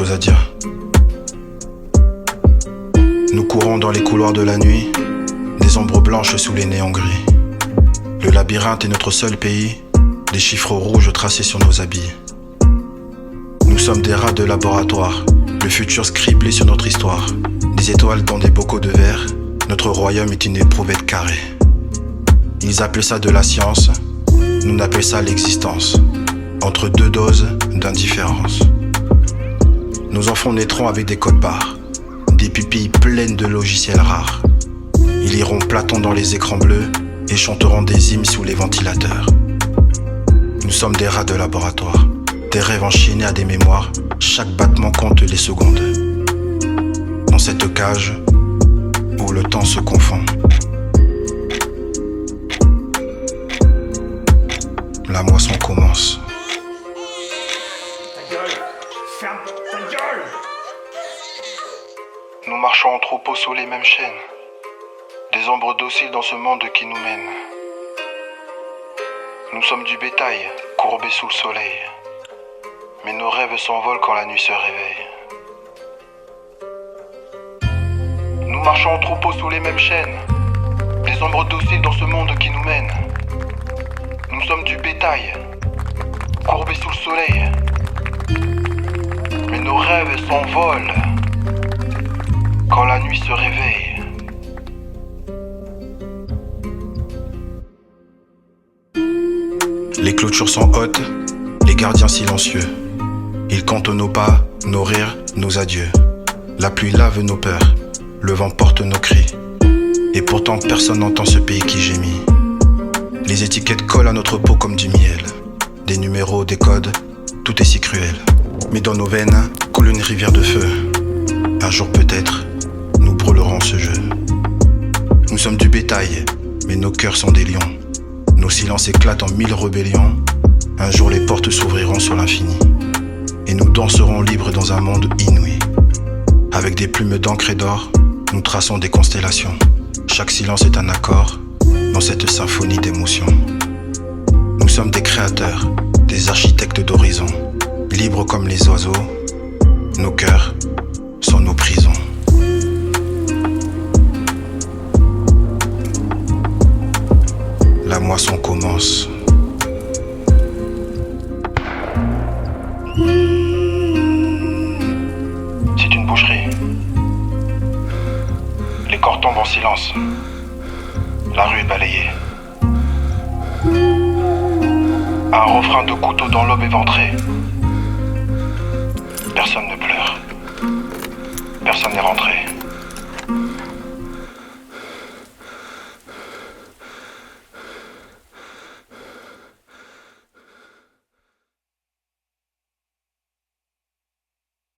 chose à dire. Nous courons dans les couloirs de la nuit, des ombres blanches sous les néons gris. Le labyrinthe est notre seul pays, des chiffres rouges tracés sur nos habits. Nous sommes des rats de laboratoire, le futur scriblé sur notre histoire. Des étoiles dans des bocaux de verre, notre royaume est une éprouvette carrée. Ils appellent ça de la science, nous on appelle ça l'existence. Entre deux doses d'indifférence. Nos enfants naîtront avec des codes barres, des pupilles pleines de logiciels rares. Ils liront Platon dans les écrans bleus et chanteront des hymnes sous les ventilateurs. Nous sommes des rats de laboratoire, des rêves enchaînés à des mémoires. Chaque battement compte les secondes. Dans cette cage où le temps se confond. La moisson commence. Ta gueule! Ferme ta gueule! Nous marchons en troupeau sous les mêmes chaînes, des ombres dociles dans ce monde qui nous mène. Nous sommes du bétail, courbés sous le soleil, mais nos rêves s'envolent quand la nuit se réveille. Nous marchons en troupeau sous les mêmes chaînes, des ombres dociles dans ce monde qui nous mène. Nous sommes du bétail, courbés sous le soleil, mais nos rêves s'envolent quand la nuit se réveille. Les clôtures sont hautes, les gardiens silencieux. Ils comptent nos pas, nos rires, nos adieux. La pluie lave nos peurs, le vent porte nos cris. Et pourtant personne n'entend ce pays qui gémit. Les étiquettes collent à notre peau comme du miel. Des numéros, des codes, tout est si cruel. Mais dans nos veines coule une rivière de feu. Un jour peut-être, nous brûlerons ce jeu. Nous sommes du bétail, mais nos cœurs sont des lions. Nos silences éclatent en 1000 rébellions. Un jour les portes s'ouvriront sur l'infini. Et nous danserons libres dans un monde inouï. Avec des plumes d'encre et d'or, nous traçons des constellations. Chaque silence est un accord dans cette symphonie d'émotions. Nous sommes des créateurs, des architectes d'horizon. Libres comme les oiseaux, nos cœurs sont nos prisons. La moisson commence. C'est une boucherie. Les corps tombent en silence. La rue est balayée. Un refrain de couteau dans l'aube éventrée. Personne ne pleure. Personne n'est rentré.